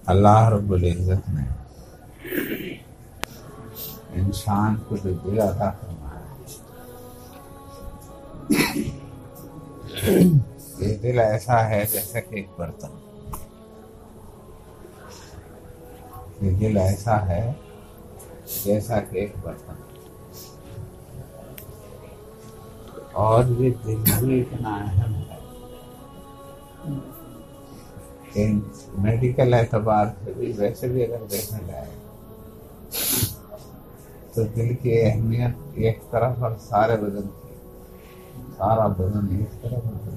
اللہ رب العزت نے انسان کو جو دل عطا فرمایا، یہ دل ایسا ہے جیسا کہ ایک برتن، یہ دل ایسا ہے جیسا کہ ایک برتن، اور یہ دل بھی اتنا اہم ہے کہ میڈیکل اعتبار سے بھی، ویسے بھی اگر دیکھا جائے تو دل کی اہمیت ایک طرف اور سارے بدن کی، سارا بدن ایک طرف ہے۔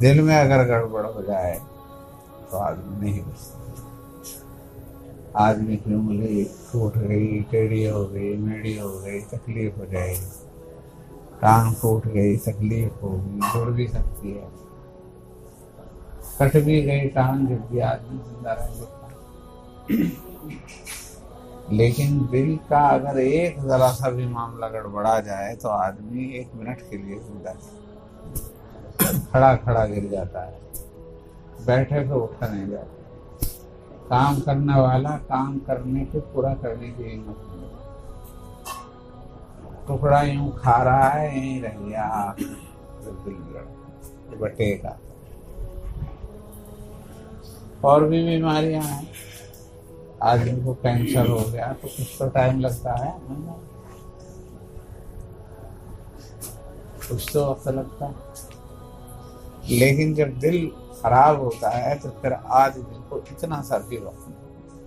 دل میں اگر گڑبڑ ہو جائے تو آدمی نہیں بچ سکتا، آدمی کی انگلی ٹوٹ گئی، ٹیڑھی ہو گئی، میڑھی ہو گئی، تکلیف ہو جائے گی، ٹانگ ٹوٹ گئی، تکلیف ہوگی، جڑ بھی سکتی ہے، کٹ بھی گئی ٹانگ، جب بھی آدمی زندہ رہ سکتا۔ لیکن دل کا اگر ایک ذرا سا بھی معاملہ گڑبڑا جائے تو آدمی 1 منٹ کے لیے زندہ کھڑا کھڑا گر جاتا ہے، بیٹھے پہ اٹھا نہیں جاتا، کام کرنے والا کام کرنے کے پورا کرنے کی ہمت نہیں، ٹکڑا یوں کھا رہا ہے، یہیں رہ گیا، بٹے کا۔ اور بھی بیماریاں ہیں، آدمی کو کینسر ہو گیا تو کچھ تو ٹائم لگتا ہے، کچھ تو وقت لگتا ہے، لیکن جب دل خراب ہوتا ہے تو پھر آدمی کو اتنا سا بھی وقت،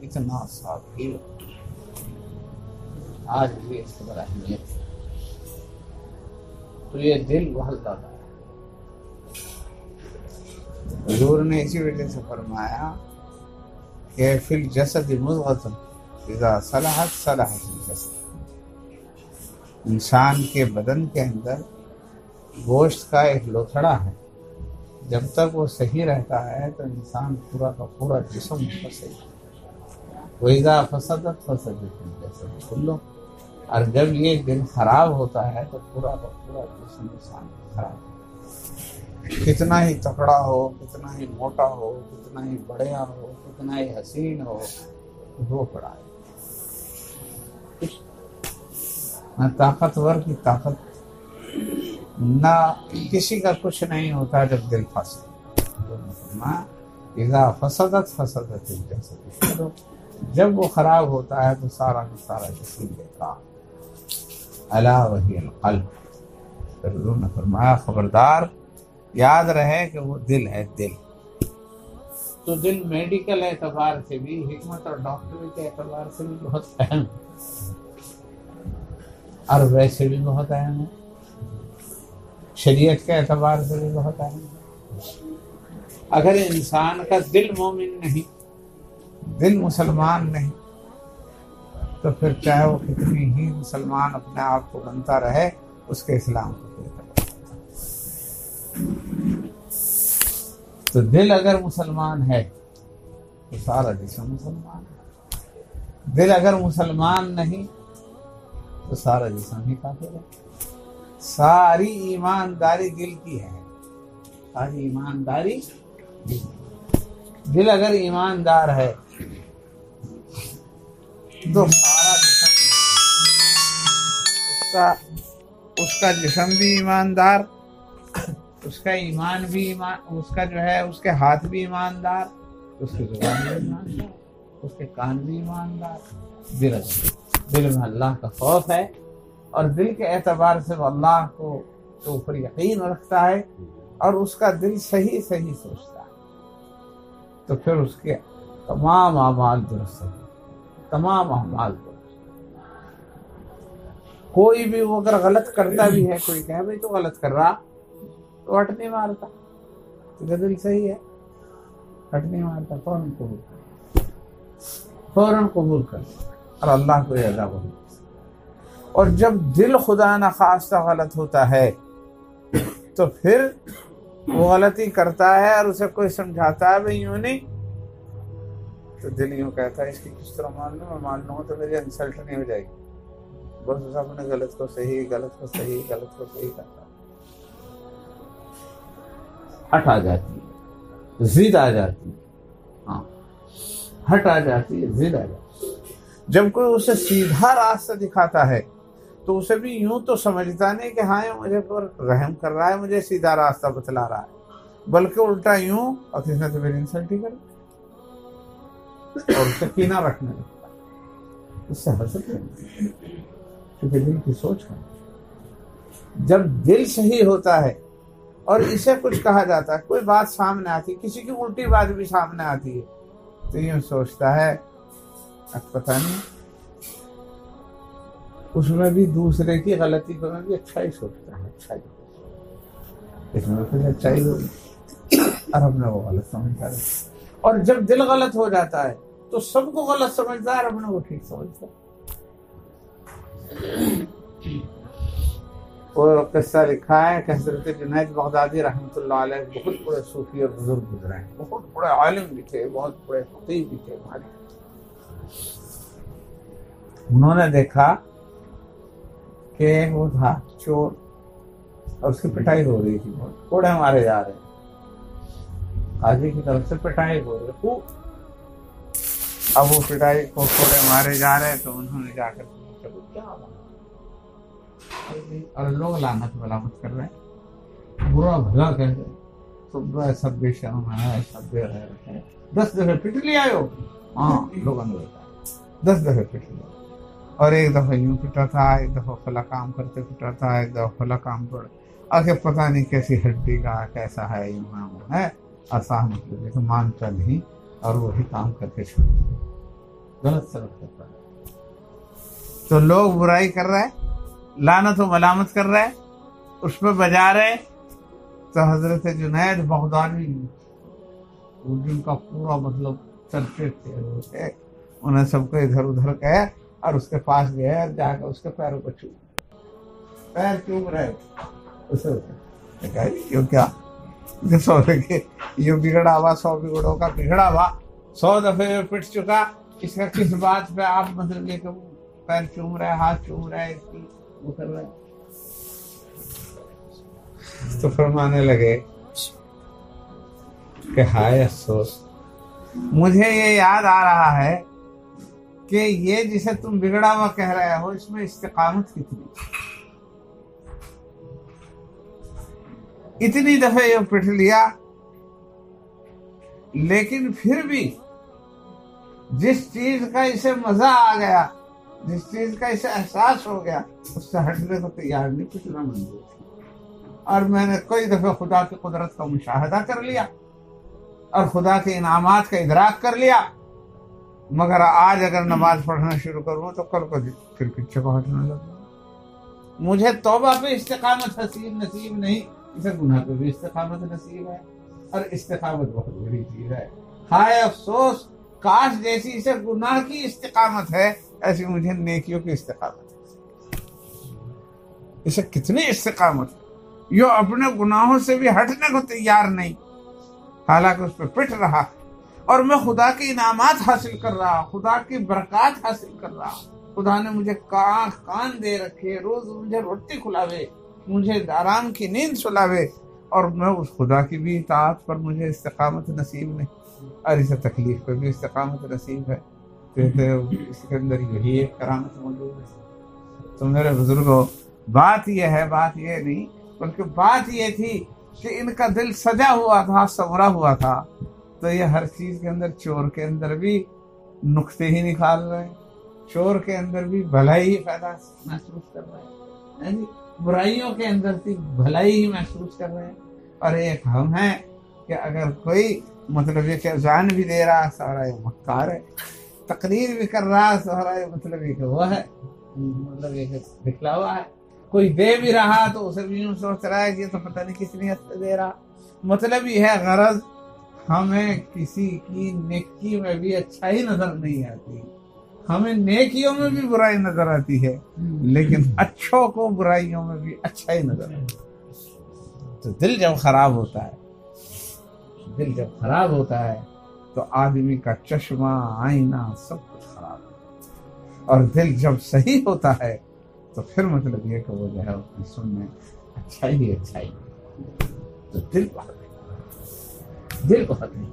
اتنا سا بھی وقت، آج بھی اس کی بڑا اہمیت ہے۔ تو یہ دل بہت زیادہ ہے۔ حضور نے اسی وجہ سے فرمایا کہ فی الجسد مضغۃ اذا صلحت صلحت الجسد، انسان کے بدن کے اندر گوشت کا ایک لوتھڑا ہے، جب تک وہ صحیح رہتا ہے تو انسان پورا کا پورا جسم اس کا صحیح ہے۔ وَإِذَا فَسَدَتْ فَسَدَتِ الْجَسَدُ كُلُّهُ، اور جب یہ دل خراب ہوتا ہے تو پورا کا پورا جسم انسان خراب ہے، کتنا ہی تکڑا ہو، کتنا ہی موٹا ہو، کتنا ہی بڑیا ہو، کتنا ہی حسین ہو، وہ پڑا ہے، نہ طاقتور کی طاقت، نہ کسی کا کچھ نہیں ہوتا جب دل فاسد۔ اذا فسدت فسدت الجسد، جب وہ خراب ہوتا ہے تو سارا کا سارا جسم بیکار۔ الا وہی القلب، پھر انہوں نے فرمایا خبردار، یاد رہے کہ وہ دل ہے، دل۔ تو دل میڈیکل اعتبار سے بھی، حکمت اور ڈاکٹری کے اعتبار سے بھی بہت اہم ہے، اور ویسے بھی بہت اہم ہے، شریعت کے اعتبار سے بھی بہت اہم ہے۔ اگر انسان کا دل مومن نہیں، دل مسلمان نہیں، تو پھر چاہے وہ کتنی ہی مسلمان اپنے آپ کو بنتا رہے، اس کے اسلام کو کوئی خبر۔ تو دل اگر مسلمان ہے تو سارا جسم مسلمان ہے، دل اگر مسلمان نہیں تو سارا جسم ہی کافر ہے۔ ساری ایمانداری دل کی ہے، ساری ایمانداری دل اگر ایماندار ہے تو سارا جسم، اس کا جسم بھی ایماندار، اس کا ایمان بھی ایمان، اس کا جو ہے اس کے ہاتھ بھی ایماندار، اس کی زبان بھی ایماندار، اس کے کان بھی ایماندار۔ دل میں اللہ کا خوف ہے، اور دل کے اعتبار سے وہ اللہ کو کے اوپر یقین رکھتا ہے، اور اس کا دل صحیح صحیح سوچتا ہے، تو پھر اس کے تمام اعمال درست ہیں، تمام اعمال درست۔ کوئی بھی وہ اگر غلط کرتا بھی ہے، کوئی کہے بھائی تو غلط کر رہا، تو ہٹ نہیں مارتا، تو دل صحیح ہے، ہٹ نہیں مارتا، فوراً قبول کر، فوراً قبول کر، اور اللہ کو یہ ادا ہو۔ اور جب دل خدا نخواستہ غلط ہوتا ہے تو پھر وہ غلطی کرتا ہے اور اسے کوئی سمجھاتا ہے بھائی یوں نہیں، تو دل یوں کہتا ہے اس کی کس طرح مان لوں، میں مان لوں گا تو میری انسلٹ نہیں ہو جائے گی، بس اپنے غلط کو صحیح، غلط کو صحیح، غلط کو صحیح کرتا ہے. ہٹ آ جاتی ہے، ضد آ جاتی ہے. ہاں، ہٹ آ جاتی ہے، ضد آ جاتی ہے. جب کوئی اسے سیدھا راستہ دکھاتا ہے تو اسے بھی یوں تو سمجھتا نہیں کہ ہاں یہ مجھے پر رحم کر رہا ہے، مجھے سیدھا راستہ بتلا رہا ہے، بلکہ الٹا یوں اور کسی نے تو میری انسلٹ ہی کر اور اس سے کینہ رکھنے لگتا ہے. اس سے حسد ہے، کیونکہ دل کی سوچ ہے. جب دل صحیح ہوتا ہے اور اسے کچھ کہا جاتا ہے، کوئی بات سامنے آتی، کسی کی الٹی بات بھی سامنے آتی ہے، تو یوں سوچتا ہے اب پتہ نہیں، اس میں بھی دوسرے کی غلطی کو میں بھی اچھا ہی سوچتا ہے، اچھا ہی اس میں پھر اچھائی ہوگی اور ہم نے وہ غلط سمجھتا ہے. اور جب دل غلط ہو جاتا ہے تو سب کو غلط سمجھتا ہے اور ہم نے وہ ٹھیک سمجھتا ہے. اور قصہ لکھا ہے کہ حضرت جنید بغدادی رحمۃ اللہ علیہ بہت بڑے صوفی اور بزرگ گزرے ہیں، بہت بڑے عالم بھی تھے، بہت بڑے فقیہ بھی تھے. انہوں نے دیکھا کہ وہ تھا چور اور اس کی پٹائی ہو رہی تھی، بہت کوڑے مارے جا رہے ہیں، قاضی کی طرف سے پٹائی ہو رہی ہے. اب وہ پٹائی کو کوڑے مارے جا رہے تو انہوں نے جا کر پوچھا کیا ہوا، اور لوگ لعنت ملامت کر رہے ہیں، برا بھلا کہہ رہے ہیں، صبح سب بے شرم ہے، سب بے غیرت ہے، 10 دفعہ پٹ لیا ہو. ہاں لوگوں نے بتایا 10 دفعہ پٹ لیا، اور ایک دفعہ یوں پٹا تھا، ایک دفعہ فلا کام کرتے پٹا تھا، ایک دفعہ فلا کام پر آگے پتہ نہیں کیسی ہڈی کا کیسا ہے، یوں ہے آسان مطلب تو مانتا نہیں اور وہی کام کر کے چھوڑ غلط سبق کرتا ہے. تو لوگ برائی کر رہے ہیں، لعنت و ملامت کر رہے، اس پہ بجا رہے. تو حضرت جنید بغدادی جن کا پورا مطلب چرچے تھے، انہیں سب کو ادھر ادھر کہے اور اس کے پاس گئے اور جا کر اس کے پیروں کو پیر چوم رہے. اسے کیا یہ بگڑا ہوا 100 بگڑوں کا بگڑا ہوا 100 دفعے پٹ چکا، اس کا کس بات پہ آپ مطلب یہ کہ پیر چوم رہے، ہاتھ چوم رہے، اس کی وہ کر رہے. تو فرمانے لگے کہ ہائے افسوس، مجھے یہ یاد آ رہا ہے کہ یہ جسے تم بگڑا ہوا کہہ رہے ہو اس میں استقامت کتنی، اتنی دفعہ یہ پٹ لیا، لیکن پھر بھی جس چیز کا اسے مزہ آ گیا، جس چیز کا اسے احساس ہو گیا، اس سے ہٹنے کو تیار نہیں، پٹنا منظور تھی. اور میں نے کئی دفعہ خدا کی قدرت کا مشاہدہ کر لیا اور خدا کے انعامات کا ادراک کر لیا، مگر آج اگر نماز پڑھنا شروع کروں تو کل کو پھر پیچھے کو ہٹنے لگوں. مجھے توبہ پہ استقامت نصیب نہیں، اسے گناہ پہ بھی استقامت نصیب ہے، اور استقامت بہت بڑی چیز ہے. ہائے افسوس، کاش جیسی اسے گناہ کی استقامت ہے ایسی مجھے نیکیوں کی استقامت ہے. اسے کتنی استقامت ہے، یہ اپنے گناہوں سے بھی ہٹنے کو تیار نہیں، حالانکہ اس پہ پٹ رہا اور میں خدا کے انعامات حاصل کر رہا، خدا کی برکات حاصل کر رہا. خدا نے مجھے کان دے رکھے، روز مجھے روٹی کھلاوے، مجھے آرام کی نیند سلاوے، اور میں اس خدا کی بھی اطاعت پر مجھے استقامت نصیب نہیں، اور اسے تکلیف پہ بھی استقامت نصیب ہے. اس کے اندر یہی ایک کرامت موجود ہے. تو میرے بزرگوں، بات یہ ہے، بات یہ نہیں بلکہ بات یہ تھی کہ ان کا دل سجا ہوا تھا، سنورا ہوا تھا. تو یہ ہر چیز کے اندر، چور کے اندر بھی نقطے ہی نکال رہے ہیں، چور کے اندر بھی بھلائی ہی فائدہ محسوس کر رہے ہیں، برائیوں کے اندر بھی بھلائی ہی محسوس کر رہے ہیں. اور ایک ہم ہیں کہ اگر کوئی مطلب یہ کہ اذان بھی دے رہا سارا یہ مکار ہے، تقریر بھی کر رہا سارا یہ مطلب یہ کہ وہ ہے، مطلب یہ کہ دکھلا ہوا ہے. کوئی دے بھی رہا تو اسے بھی یوں سوچ رہا ہے کہ یہ تو پتہ نہیں کس نیت سے دے رہا. مطلب یہ ہے غرض ہمیں کسی کی نیکی میں بھی اچھائی نظر نہیں آتی، ہمیں نیکیوں میں بھی برائی نظر آتی ہے، لیکن اچھوں کو برائیوں میں بھی اچھائی نظر آتی ہے. تو دل جب خراب ہوتا ہے تو آدمی کا چشمہ، آئینہ، سب کچھ خراب ہے. اور دل جب صحیح ہوتا ہے تو پھر مطلب یہ کہ وہ جو ہے اپنی سننے اچھائی ہی اچھائی، تو دل بہت نہیں۔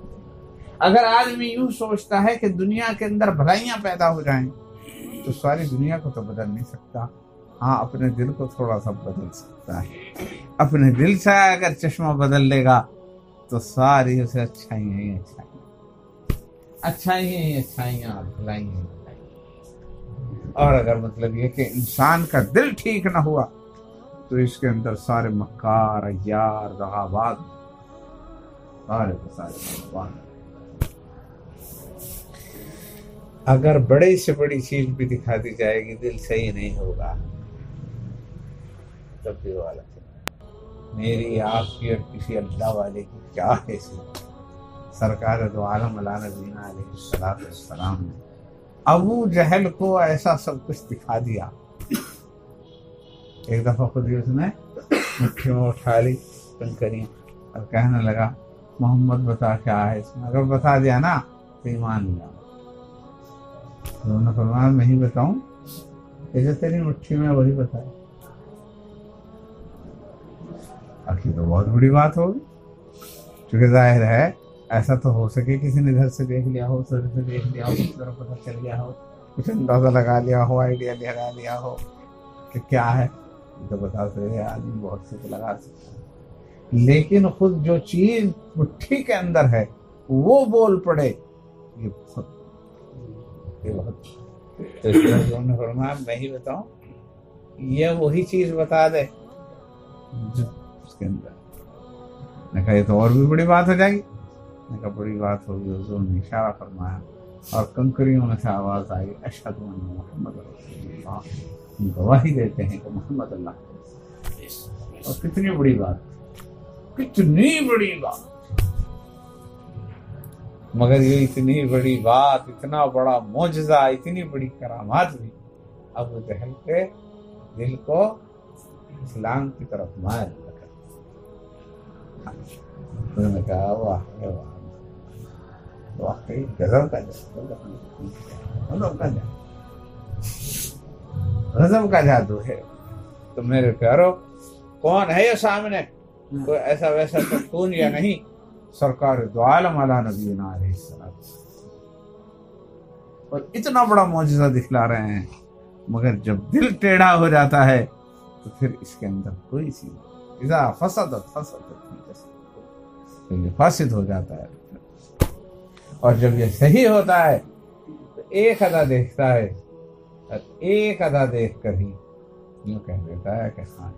اگر آدمی یوں سوچتا ہے کہ دنیا کے اندر بھلائیاں پیدا ہو جائیں تو ساری دنیا کو تو بدل نہیں سکتا، ہاں اپنے دل کو تھوڑا سا بدل سکتا ہے۔ اپنے دل سے اگر چشمہ بدل لے گا تو ساری اسے اچھائیاں ہی اچھائیاں بھلائیاں۔ اور اگر مطلب یہ کہ انسان کا دل ٹھیک نہ ہوا تو اس کے اندر سارے مکار، عیار، دغاباز، سارے بھگوان۔ اگر بڑی سے بڑی چیز بھی دکھا دی جائے گی، دل صحیح نہیں ہوگا تب بھی والا میری آپ کی اور کسی اللہ والے کی کیا حیثیت۔ سرکار دو عالم علیہ نبینا علیہ الصلوۃ والسلام نے ابو جہل کو ایسا سب کچھ دکھا دیا۔ ایک دفعہ خود ہی اس نے مٹھی میں اٹھا لی کنکریاں اور کہنے لگا محمد بتا کیا ہے اس میں، اگر بتا دیا نا تو ایمان لیا۔ انہوں نے فرمایا میں ہی بتاؤں، جیسے تیری مٹھی میں وہی بتایا۔ آخر تو بہت بڑی بات ہوگی، چونکہ ظاہر ہے ایسا تو ہو سکے کسی نے ادھر سے دیکھ لیا ہو، ادھر سے دیکھ لیا ہو، کسی طرح پتہ چل گیا ہو، کچھ اندازہ لگا لیا ہو، آئیڈیا لگا لیا ہو کہ کیا ہے، تو بتا سکتے آدمی بہت سے لگا سکتا ہے، لیکن خود جو چیز مٹھی کے اندر ہے وہ بول پڑے، یہ بہت تو اس طرح سے انہوں نے فرمایا میں ہی بتاؤں، یہ وہی چیز بتا دے جو اس کے اندر۔ نے کہا یہ تو اور بھی بڑی بات ہو جائے گی۔ نے کہا بڑی بات ہوگی۔ حضور نے اشارہ فرمایا اور کنکریوں میں سے آواز آئی اشہد ان محمد رسول اللہ، ہم گواہی دیتے ہیں کہ محمد اللہ کے رسول۔ اور کتنی بڑی بات، کتنی بڑی بات، مگر یہ اتنی بڑی بات، اتنا بڑا معجزہ، اتنی بڑی کرامات بھی ابو جہل کے دل کو اسلام کی طرف مائل رکھا۔ انہوں نے کہا واہ واقعی غضب کا جادو ہے۔ تو میرے پیارو کون ہے یہ سامنے؟ کوئی ایسا ویسا ستون یا نہیں، سرکار دو عالم علیہ نبینا علیہ السلام، اور اتنا بڑا معجزہ دکھلا رہے ہیں، مگر جب دل ٹیڑھا ہو جاتا ہے تو پھر اس کے اندر کوئی سی اذا فسدت تو یہ فاسد ہو جاتا ہے، اور جب یہ صحیح ہوتا ہے تو ایک ادا دیکھتا ہے اور ایک ادا دیکھ کر ہی یوں کہہ دیتا ہے کہ ہاں۔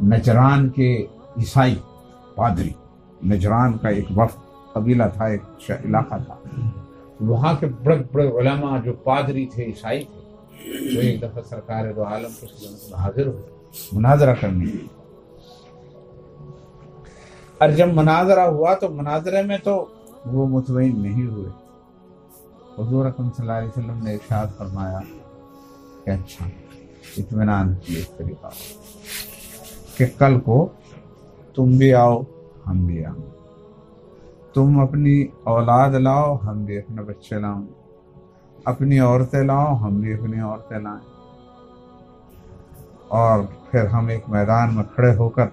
نجران کے عیسائی پادری، نجران کا ایک وفد قبیلہ تھا، ایک علاقہ تھا، وہاں کے بڑے بڑے علماء جو پادری تھے، عیسائی تھے، وہ ایک دفعہ سرکار دو عالم کو حاضر ہوئے مناظرہ کرنے۔ اور جب مناظرہ ہوا تو مناظرے میں تو وہ مطمئن نہیں ہوئے۔ حضور اکرم صلی اللہ علیہ وسلم نے ارشاد فرمایا کہ اچھا اطمینان کی ایک طریقہ کہ کل کو تم بھی آؤ ہم بھی آؤ، تم اپنی اولاد لاؤ ہم بھی اپنے بچے لاؤں، اپنی عورتیں لاؤ ہم بھی اپنی عورتیں لائیں، اور پھر ہم ایک میدان میں کھڑے ہو کر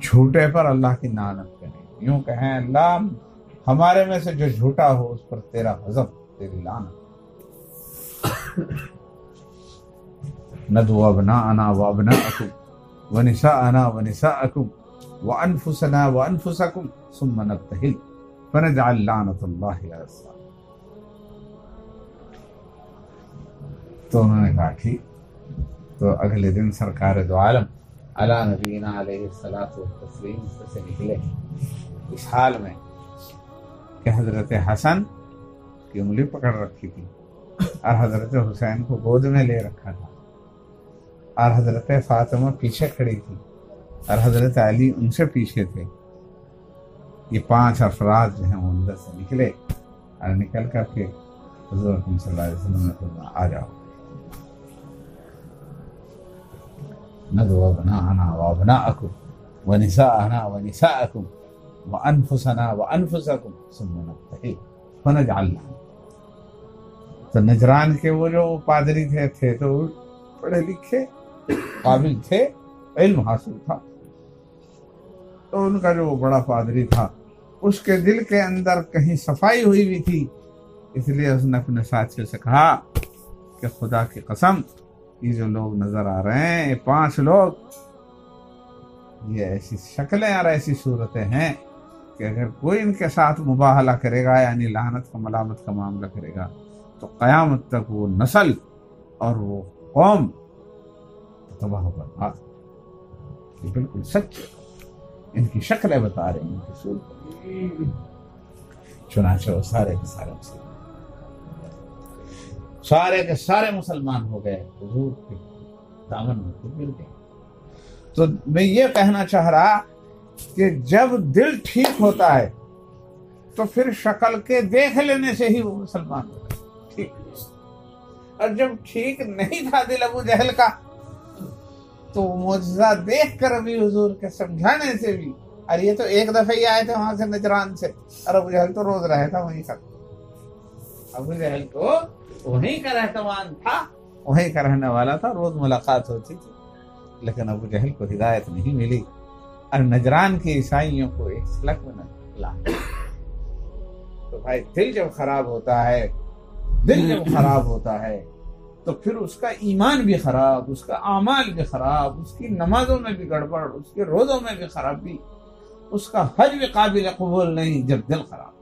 جھوٹے پر اللہ کی لعنت کریں، یوں کہیں اللہ ہمارے میں سے جو جھوٹا ہو اس پر تیرا غضب، تیری لعنت۔ ندعو ابناءنا وابناءکم ونساءنا ونساءکم وانفسنا وانفسکم ثم نبتہل فنجعل لعنت اللہ علی الظالمین۔ تو انہوں نے کہا ٹھیک۔ تو اگلے دن سرکار دو عالم علی نبینا علیہ الصلوۃ والتسلیم سے نکلے اس حال میں کہ حضرت حسن کی انگلی پکڑ رکھی تھی اور حضرت حسین کو گود میں لے رکھا تھا، اور حضرت فاطمہ پیچھے کھڑی تھی اور حضرت علی ان سے پیچھے تھے۔ یہ 5 افراد جو ہیں وہ اندر سے نکلے اور نکل کر کے حضور اکرم صلی اللہ علیہ وسلم نے فرمایا آ جاؤ، ندعو ابناءنا وابناءکم ونساءنا ونساءکم وانفسنا وانفسکم ثم نبتہل فنجعل لعنت۔ تو نجران کے وہ جو پادری تھے تو پڑھے لکھے قابل تھے، علم حاصل تھا، تو ان کا جو بڑا پادری تھا اس کے دل کے اندر کہیں صفائی ہوئی بھی تھی، اس لیے اس نے اپنے ساتھیوں سے کہا کہ خدا کی قسم یہ جو لوگ نظر آ رہے ہیں، یہ 5 لوگ، یہ ایسی شکلیں اور ایسی صورتیں ہیں کہ اگر کوئی ان کے ساتھ مباہلہ کرے گا، یعنی لعنت کا ملامت کا معاملہ کرے گا، تو قیامت تک وہ نسل اور وہ قوم تباہ و برباد۔ یہ بالکل سچ ہے، ان کی شکلیں بتا رہے ہیں، ان کی صورت۔ چنانچہ وہ سارے کے سارے مسلمان ہو گئے، حضور کے دامن میں گر گئے۔ تو میں یہ کہنا چاہ رہا کہ جب دل ٹھیک ہوتا ہے تو پھر شکل کے دیکھ لینے سے ہی وہ مسلمان ہوتا ہے، ٹھیک۔ اور جب ٹھیک نہیں تھا دل ابو جہل کا، تو معجزہ دیکھ کر بھی حضور کے سمجھانے سے بھی، اور یہ تو ایک دفعہ ہی آئے تھے وہاں سے نجران سے، اور ابو جہل تو روز رہا تھا وہیں کا، ابو جہل کو وہیں کا رہتوان تھا، وہیں کا رہنے والا تھا، روز ملاقات ہوتی تھی، لیکن ابو جہل کو ہدایت نہیں ملی، اور نجران کے عیسائیوں کو ایک سلک میں نہ ملا۔ تو بھائی دل جب خراب ہوتا ہے تو پھر اس کا ایمان بھی خراب، اس کا اعمال بھی خراب، اس کی نمازوں میں بھی گڑبڑ، اس کے روزوں میں بھی خرابی، اس کا حج بھی قابل قبول نہیں جب دل خراب۔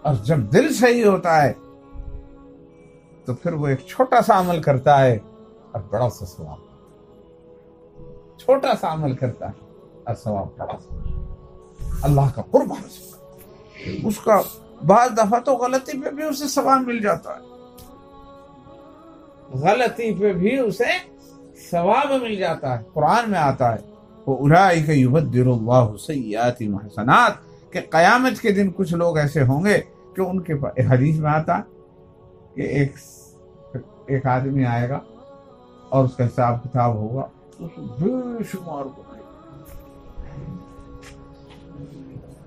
اور جب دل صحیح ہوتا ہے تو پھر وہ ایک چھوٹا سا عمل کرتا ہے اور بڑا سا ثواب، چھوٹا سا عمل کرتا ہے اور ثواب بڑا سا، اللہ کا قرب حاصل کرتا ہے۔ اس کا بعض دفعہ تو غلطی پہ بھی اسے ثواب مل جاتا ہے، غلطی پہ بھی اسے ثواب مل جاتا ہے۔ قرآن میں آتا ہے وَأُولَٰئِكَ يُبَدِّلُ اللَّهُ سَيِّئَاتِهِمْ حَسَنَاتٍ، کہ قیامت کے دن کچھ لوگ ایسے ہوں گے کہ ان کے پاس، حدیث میں آتا ہے کہ ایک آدمی آئے گا اور اس کا حساب کتاب ہوگا، اس بے شمار گناہ،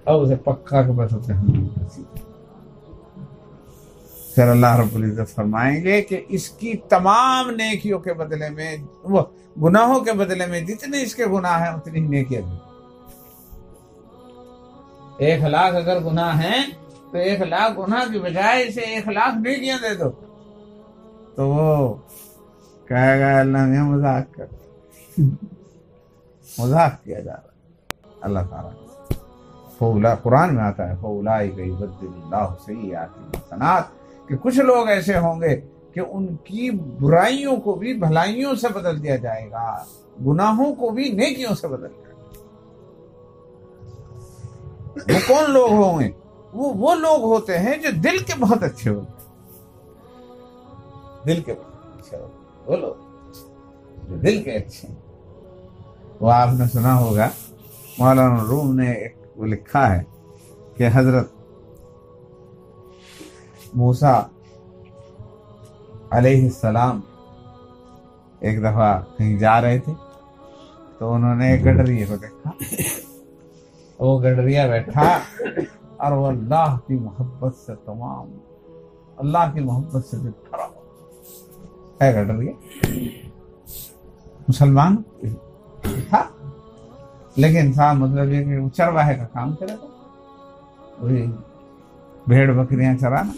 اب اسے پکا کے بس ہوتے ہیں۔ پھر اللہ رب العزت فرمائیں گے کہ اس کی تمام نیکیوں کے بدلے میں، وہ گناہوں کے بدلے میں جتنے اس کے گناہ ہیں اتنی ہی نیکیاں دیں۔ 1,00,000 اگر گناہ ہیں تو 1,00,000 گناہ کی بجائے اسے 1,00,000 نیکیاں دے دو، تو وہ کہے گا اللہ نے مذاق کر، مذاق کیا جا رہا ہے اللہ تعالیٰ۔ قرآن میں آتا ہے فَأُولَٰئِكَ يُبَدِّلُ اللَّهُ سَيِّئَاتِهِمْ حَسَنَاتٍ، کہ کچھ لوگ ایسے ہوں گے کہ ان کی برائیوں کو بھی بھلائیوں سے بدل دیا جائے گا، گناہوں کو بھی نیکیوں سے بدل دیا جائے گا۔ وہ کون لوگ ہوں گے؟ وہ لوگ ہوتے ہیں جو دل کے بہت اچھے ہوتے ہیں، دل کے بہت اچھے ہوتے ہیں، وہ لوگ جو دل کے اچھے ہیں۔ وہ آپ نے سنا ہوگا مولانا روم نے ایک وہ لکھا ہے کہ حضرت موسیٰ علیہ السلام ایک دفعہ کہیں جا رہے تھے تو انہوں نے ایک گڈریے کو دیکھا، وہ گڈریا بیٹھا اور وہ اللہ کی محبت سے تمام، اللہ کی محبت سے بھی بھرا ہے گڈریا، مسلمان تھا لیکن تھا مطلب یہ کہ چرواہے کا کام کرے گا، وہی بھیڑ بکریاں چرانا،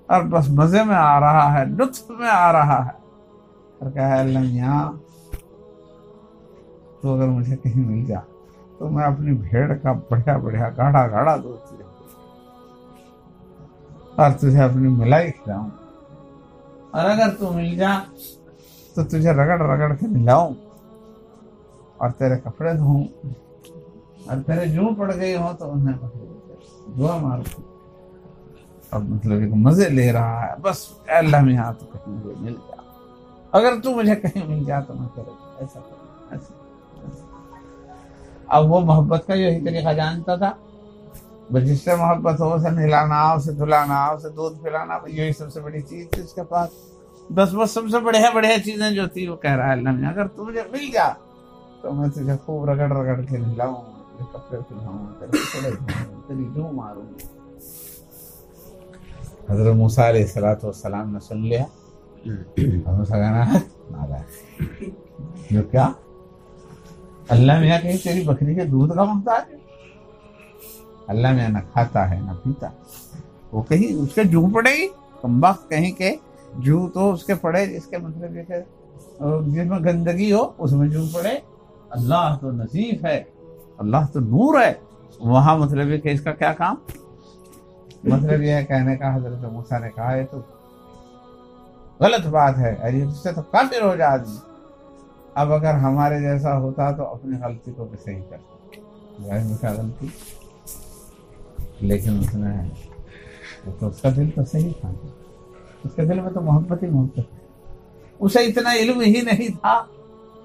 اور بس مزے میں آ رہا ہے، لطف میں آ رہا ہے، اور کہا ہے اللہ یہاں تو اگر مجھے کہیں مل جا تو میں اپنی بھیڑ کا بڑھیا بڑھیا گاڑھا دودھ لے اور تجھے اپنی ملائی کھلاؤں، اور اگر تو مل جا تو تجھے رگڑ رگڑ کے نہلاؤں اور تیرے کپڑے دھوؤں، اور تیرے جوں پڑ گئی ہو تو انہیں دعا ماروں، اور مطلب ایک مزے لے رہا ہے، بس اے اللہ میں یہاں تو کہیں مجھے مل جا، اگر تو مجھے کہیں مل جا تو میں کروں ایسا کروں ایسا۔ اب وہ محبت کا یہی طریقہ جانتا تھا، جس سے محبت ہو، اسے نہلانا، اسے دھلانا، اسے دودھ پلانا، یہی سب سے بڑی چیز تھی اس کے پاس۔ بس سب سے بڑھیا چیزیں جو تھی وہ کہہ رہا ہے اللہ میں اگر تو مجھے مل جا تو میں تجھے خوب رگڑ رگڑ کے نہلاؤں، کپڑے پہناؤں، تیرے کپڑے دھوؤں، تیری جوں ماروں۔ حضرت موسیٰ علیہ السلام نے سن لیا اور موسیٰ کہنا ہے مالا جو کیا اللہ میاں کہیں تیری بکری کے دودھ کا محتاج ہے؟ اللہ میاں نہ کھاتا ہے نہ پیتا، وہ کہیں اس کے جو پڑے گی کمبخت کہیں کے جو تو اس کے پڑے، جس کے مطلب یہ کہ جس میں گندگی ہو اس میں جو پڑے، اللہ تو نظیف ہے، اللہ تو نور ہے، وہاں مطلب ہے کہ اس کا کیا کام؟ مطلب یہ ہے کہنے کا حضرت موسیٰ نے کہا یہ تو غلط بات ہے، اس سے تو کافر ہو جائے آدمی۔ اب اگر ہمارے جیسا ہوتا تو اپنی غلطی کو بھی صحیح کرتا، کیا غلطی، لیکن اس نے تو اس کا دل تو صحیح تھا، اس کے دل میں تو محبت ہی محبت ہے، اسے اتنا علم ہی نہیں تھا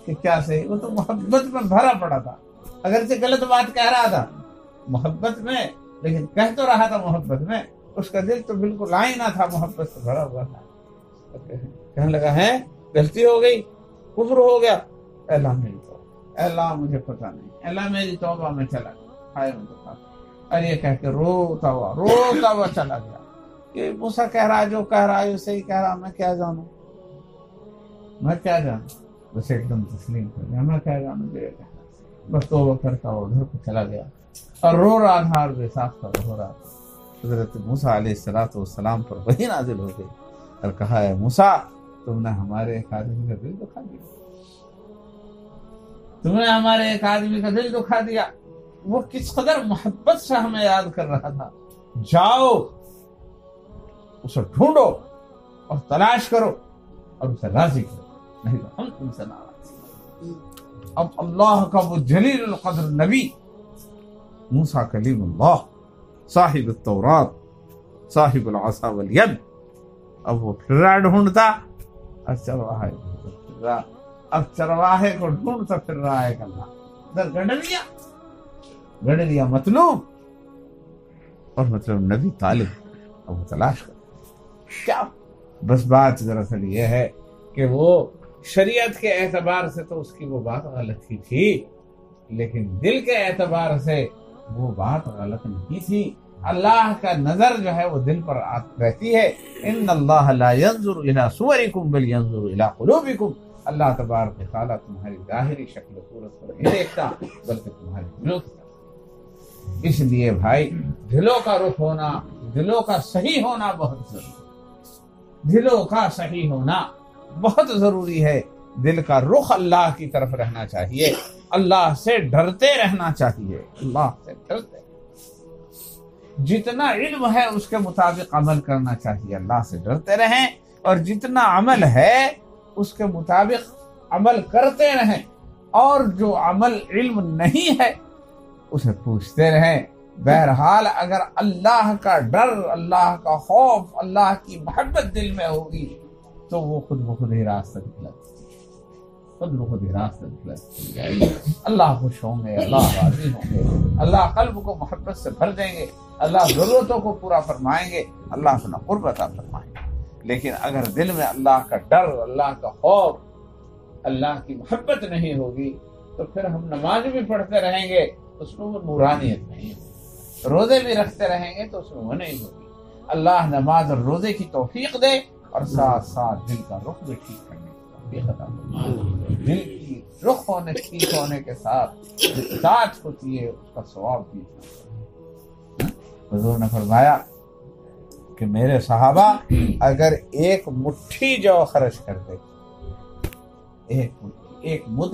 کہ کیا صحیح، وہ تو محبت میں بھرا پڑا تھا، اگرچہ غلط بات کہہ رہا تھا محبت میں، لیکن کہہ تو رہا تھا محبت میں، اس کا دل تو بالکل آئینہ تھا، محبت سے بھرا ہوا تھا۔ کہنے لگا ہے غلطی ہو گئی، کفر ہو گیا، اے اللہ میری توبہ، اے اللہ مجھے پتہ نہیں، اے اللہ میری توبہ میں چلا گیا، ہائے میں تو کھا، اور یہ کہہ کے روتا ہوا چلا گیا۔ یہ موسیٰ کہہ رہا ہے جو کہہ رہا ہے صحیح کہہ رہا، میں کیا جانوں، میں کیا جانوں، بس ایک دم تسلیم کر گیا، میں کیا جانوں جو یہ کہہ رہا، بس توبہ کرتا ہوا ادھر کو چلا گیا اور رو رہا تھا اور بے ساختہ رو رہا تھا۔ حضرت موسیٰ علیہ السلام پر وحی نازل ہو گئی اور کہا ہے موسیٰ تم نے ہمارے ایک آدمی کا دل دکھا دیا، تم نے ہمارے ایک آدمی کا دل دکھا دیا، وہ کس قدر محبت سے ہمیں یاد کر رہا تھا، جاؤ اسے ڈھونڈو اور تلاش کرو اور اسے راضی کرو، نہیں تو ہم تم سے ناراض۔ اب اللہ کا وہ جلیل القدر نبی موسیٰ کلیم اللہ صاحب التورات صاحب العصا والید، اب وہ پھر رہا ڈھونڈتا، اب چرواہے کو ڈھونڈتا پھر رہا ہے اللہ، ادھر گڑ لیا مطلوب اور مطلب نبی طالب، اب وہ تلاش کر کیا، بس بات دراصل یہ ہے کہ وہ شریعت کے اعتبار سے تو اس کی وہ بات غلط ہی تھی، لیکن دل کے اعتبار سے وہ بات غلط نہیں تھی۔ اللہ کا نظر جو ہے وہ دل پر رہتی ہے، ان اللہ لا ينظر الى صورکم بل ينظر الى قلوبکم، اللہ تبارک و تعالیٰ تمہاری ظاہری شکل و صورت پر نہیں دیکھتا بلکہ تمہارے دلوں کی طرف۔ اس لیے بھائی دلوں کا رخ ہونا، دلوں کا صحیح ہونا بہت ضروری ہے، دلوں کا صحیح ہونا بہت ضروری ہے، دل کا رخ اللہ کی طرف رہنا چاہیے، اللہ سے ڈرتے رہنا چاہیے، اللہ سے ڈرتے، جتنا علم ہے اس کے مطابق عمل کرنا چاہیے، اللہ سے ڈرتے رہیں، اور جتنا عمل ہے اس کے مطابق عمل کرتے رہیں، اور جو عمل علم نہیں ہے اسے پوچھتے رہیں۔ بہرحال اگر اللہ کا ڈر، اللہ کا خوف، اللہ کی محبت دل میں ہوگی تو وہ خود بخود ہی راستہ دکھلائے گی، اللہ خوش ہوں گے، اللہ راضی ہوں گے، اللہ قلب کو محبت سے بھر دیں گے، اللہ ضرورتوں کو پورا فرمائیں گے، اللہ اپنا قرب عطا فرمائیں گے۔ لیکن اگر دل میں اللہ کا ڈر، اللہ کا خوف، اللہ کی محبت نہیں ہوگی تو پھر ہم نماز بھی پڑھتے رہیں گے اس میں وہ نورانیت نہیں ہوگی، روزے بھی رکھتے رہیں گے تو اس میں وہ نہیں ہوگی۔ اللہ نماز اور روزے کی توفیق دے اور ساتھ ساتھ دل کا رخ بھی ٹھیک کرنے کی توفیق عطا فرمائے۔ دل کی رخ ہونے ٹھیک ہونے کے ساتھ اطاعت ہوتی ہے، اس کا ثواب بھی۔ حضور نے فرمایا کہ میرے صحابہ اگر ایک مٹھی جو خرچ کرتے، ایک مد،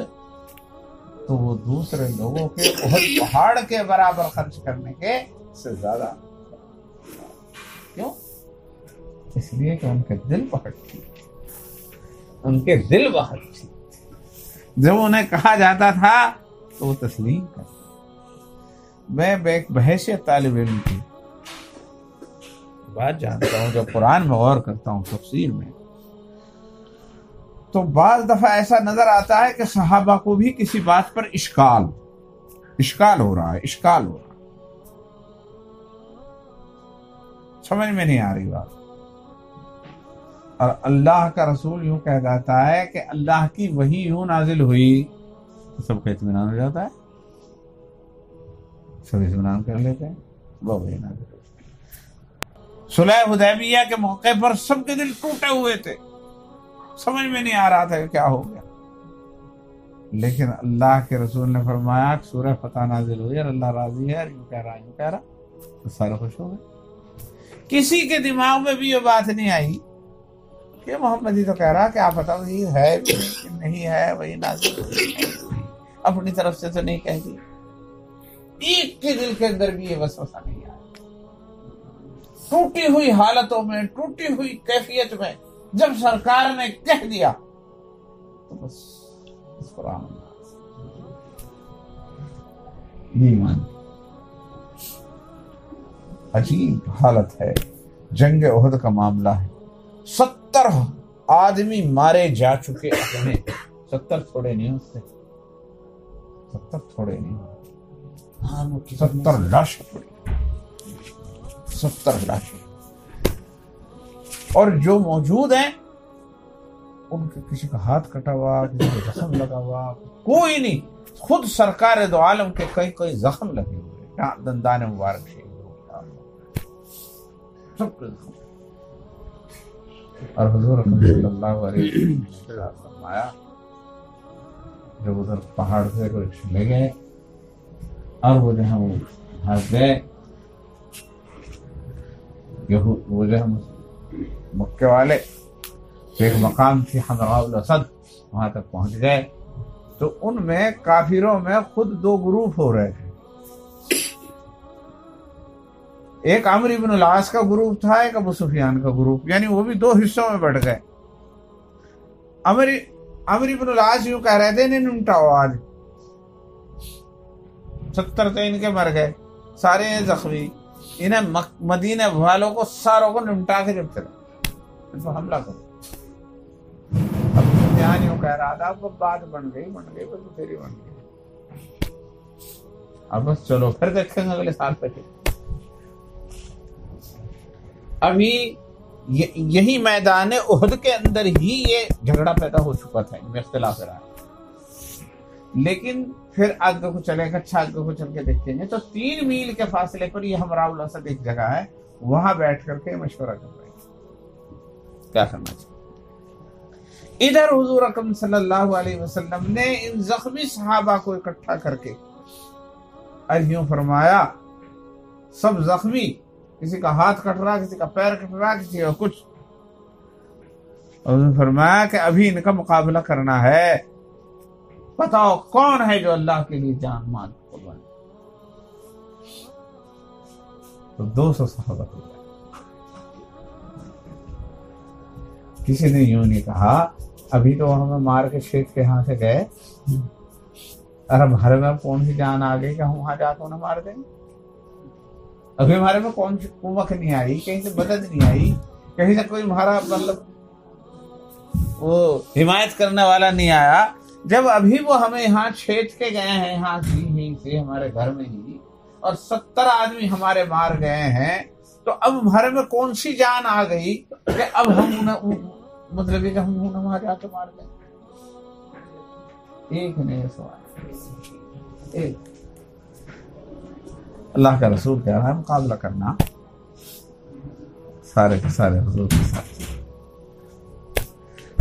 تو وہ دوسرے لوگوں کے احد پہاڑ کے برابر خرچ کرنے کے سے زیادہ۔ کیوں؟ اس لیے کہ ان کے دل بہت ٹھیک، ان کے دل بہت ٹھیک، جب انہیں کہا جاتا تھا تو وہ تسلیم کرتے۔ میں ایک بحیثیت طالب علم کی بات جانتا ہوں، جب قرآن میں غور کرتا ہوں تفسیر میں، تو بعض دفعہ ایسا نظر آتا ہے کہ صحابہ کو بھی کسی بات پر اشکال ہو رہا ہے، سمجھ میں نہیں آ رہی بات، اور اللہ کا رسول یوں کہہ جاتا ہے کہ اللہ کی وحی یوں نازل ہوئی، تو سب کا اطمینان ہو جاتا ہے، سب اطمینان کر لیتے ہیں، وہ وحی نازل ہوئی۔ صلح حدیبیہ کے موقع پر سب کے دل ٹوٹے ہوئے تھے، سمجھ میں نہیں آ رہا تھا کہ کیا ہو گیا، لیکن اللہ کے رسول نے فرمایا کہ سورہ فتح نازل ہوئی اور اللہ راضی ہے، یوں کہہ رہا تو سارے خوش ہو گئے۔ کسی کے دماغ میں بھی یہ بات نہیں آئی کہ محمد ہی تو کہہ رہا کہ آپ بتاؤ یہ ہے کہ نہیں ہے، وہی نازل اپنی طرف سے تو نہیں کہہ دی۔ ایک کے دل کے اندر بھی یہ وسوسہ نہیں آیا۔ ٹوٹی ہوئی حالتوں میں، ٹوٹی ہوئی کیفیت میں جب سرکار نے کہہ دیا تو بس اس قرآن ایمان۔ عجیب حالت ہے، جنگ احد کا معاملہ ہے، 70 آدمی مارے جا چکے اپنے، 70 تھوڑے نہیں ہوتے، 70 تھوڑے نہیں ہوتے، 70 لاشیں پڑی، 70 لاشیں، اور جو موجود ہیں ان کے کسی کا ہاتھ کٹا ہوا، کسی کا زخم لگا ہوا، کوئی نہیں، خود سرکار دو عالم کے کئی زخم لگے ہوئے، دندان مبارک شہید ہو گیا، سب کے زخم۔ اور حضور صلی اللہ علیہ وسلم نے فرمایا جب ادھر پہاڑ سے کوئی چلے گئے اور وہ جو ہے وہ ہنس گئے، وہ جو ہے مکے والے، ایک مقام تھی حمراء الاسد، وہاں تک پہنچ گئے تو ان میں کافروں میں خود 2 گروپ ہو رہے تھے۔ ایک عمرو بن العاص کا گروپ تھا، ایک ابو سفیان کا گروپ، یعنی وہ بھی 2 حصوں میں بٹ گئے۔ عمرو بن العاص یوں کہہ رہے تھے انہیں نمٹاؤ آج، 70 تو ان کے مر گئے، سارے زخمی، انہیں مدینہ والوں کو ساروں کو نمٹا کے جب چلا ان کو حملہ کرو۔ ابو سفیان یوں کہہ رہا تھا اب بات بن گئی بس پھر ہی بن گئی، اب بس چلو پھر دیکھیں گے اگلے سال پہ۔ ابھی یہی میدان احد کے اندر ہی یہ جھگڑا پیدا ہو چکا تھا، ان میں اختلاف رہا، لیکن پھر آگے کو چلے گا، اچھا آگے کو چل کے دیکھتے ہیں تو 3 میل کے فاصلے پر یہ حمراء الاسد ایک جگہ ہے، وہاں بیٹھ کر کے مشورہ کر رہے ہیں کیا کرنا چاہیے۔ ادھر حضور اکرم صلی اللہ علیہ وسلم نے ان زخمی صحابہ کو اکٹھا کر کے یوں فرمایا، سب زخمی، کسی کا ہاتھ کٹ رہا، کسی کا پیر کٹ رہا، کسی کا کچھ، اور فرمایا کہ ابھی ان کا مقابلہ کرنا ہے، بتاؤ کون ہے جو اللہ کے لیے جان مان قربان۔ تو 200 صحابہ ہو گئے۔ کسی نے یوں نہیں کہا ابھی تو ہمیں مار کے شیخ کے ہاں سے گئے، اور ہمارے میں کون سی جان آ گئی کہ ہم وہاں جا کے انہیں مار دیں، ابھی ہمارے میں کون سی قوت نہیں آئی، کہیں سے مدد نہیں آئی، کہیں سے کوئی ہمارا مطلب وہ حمایت کرنے والا نہیں آیا، جب ابھی وہ ہمیں یہاں چھیڑ کے گئے ہیں، یہاں سے ہمارے گھر میں ہی، اور 70 آدمی ہمارے مار گئے ہیں، تو اب ہمارے میں کون سی جان آ گئی کہ اب ہم مطلب کہ ہم انہیں وہاں جا کے مار دیں۔ ایک نئے سوال، ایک اللہ کا رسول کہہ رہا ہے مقابلہ کرنا سارے کے سارے حضور کے ساتھ،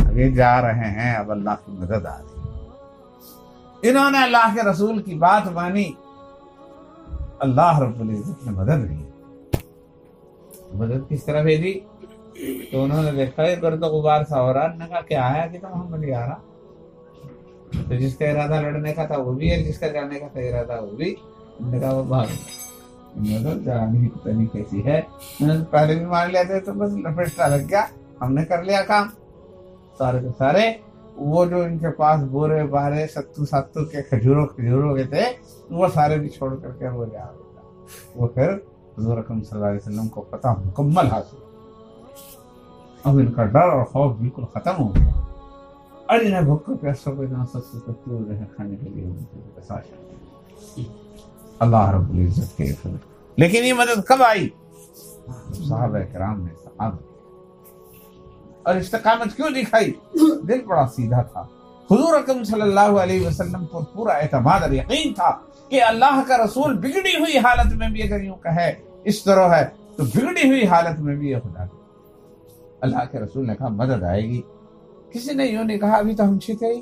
ابھی جا رہے ہیں، اب اللہ کی مدد آ رہی، انہوں نے اللہ کے رسول کی بات مانی، اللہ رب العزت نے مدد دی۔ مدد کس طرح بھیجی؟ تو انہوں نے دیکھا یہ گرد و غبار سا ہو رہا، انہوں نے کہا کیا ہے کہ تو محمد ہی آ رہا، تو جس کا ارادہ لڑنے کا تھا وہ بھی ہے، جس کا جانے کا تھا ارادہ وہ بھی، انہوں نے کہا وہ بھاگ مدد جانی پتہ نہیں کیسی ہے، پہلے بھی مان لیتے تو بس لپیٹا لگ گیا، ہم نے کر لیا کام۔ سارے کے سارے وہ جو ان کے پاس بورے بارے ستو کے کھجوروں کے تھے وہ سارے بھی چھوڑ کر کے وہ جا رہا، وہ پھر حضور اکرم صلی اللہ علیہ وسلم کو فتح مکمل حاصل، اب ان کا ڈر اور خوف بالکل ختم ہو گیا، اور انہیں بھوک پیاسوں کو اتنا سستو جو ہے کھانے کے لیے اللہ رب العزت کے فضل۔ لیکن یہ مدد کب آئی؟ صحابہ کرام نے صحابہ اور استقامت کیوں دکھائی؟ دل بڑا سیدھا تھا، حضور اکرم صلی اللہ علیہ وسلم پر پورا اعتماد اور یقین تھا کہ اللہ کا رسول بگڑی ہوئی حالت میں بھی اگر یوں کہے اس طرح ہے تو بگڑی ہوئی حالت میں بھی یہ خدا کی اللہ کے رسول نے کہا مدد آئے گی. کسی نے یوں نہیں کہا ابھی تو ہم چھتے ہی,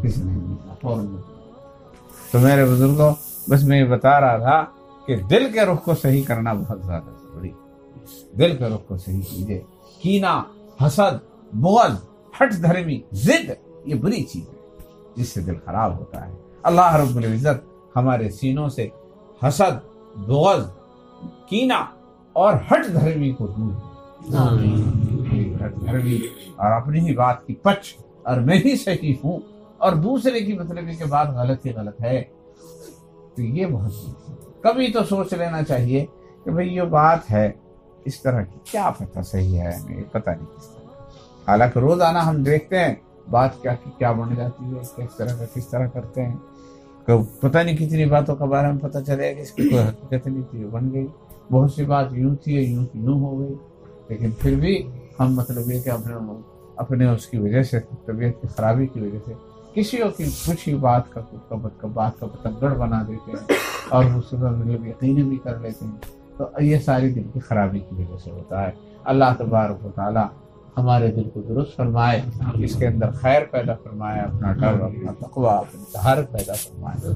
کسی نے نہیں کہا فوراً. تو میرے بزرگوں بس میں یہ بتا رہا تھا کہ دل کے رخ کو صحیح کرنا بہت زیادہ ضروری. دل کے رخ کو صحیح کیجیے. کینہ, حسد, بغض, ہٹ دھرمی, ضد, یہ بری چیز ہے جس سے دل خراب ہوتا ہے. اللہ رب العزت ہمارے سینوں سے حسد, بغض, کینہ اور ہٹ دھرمی کو دور. ہٹ دھرمی اور اپنی ہی بات کی پچ اور میں ہی صحیح ہوں اور دوسرے کی مطلب کہ بات غلط ہی غلط ہے, تو یہ بہت کبھی تو سوچ لینا چاہیے کہ بھئی یہ بات ہے اس طرح کی, کیا پتہ صحیح ہے نہیں, پتہ نہیں کس طرح. حالانکہ روزانہ ہم دیکھتے ہیں بات کیا بن جاتی ہے, کس طرح کرتے ہیں. پتہ نہیں کتنی باتوں کے بارے میں پتہ چلے کہ اس کی کوئی حقیقت نہیں تھی, بن گئی. بہت سی بات یوں تھی یوں کی یوں ہو گئی, لیکن پھر بھی ہم مطلب یہ کہ اپنے اس کی وجہ سے, طبیعت کی خرابی کی وجہ سے کسی کی کچھ ہی بات کا پتنگڑ بنا دیتے ہیں اور اس پر مطلب یقین بھی کر لیتے ہیں. تو یہ ساری دل کی خرابی کی وجہ سے ہوتا ہے. اللہ تبارک و تعالی ہمارے دل کو درست فرمائے, اس کے اندر خیر پیدا فرمائے, اپنا ڈر, اپنا تقویٰ, اپنی طہارت پیدا فرمائے.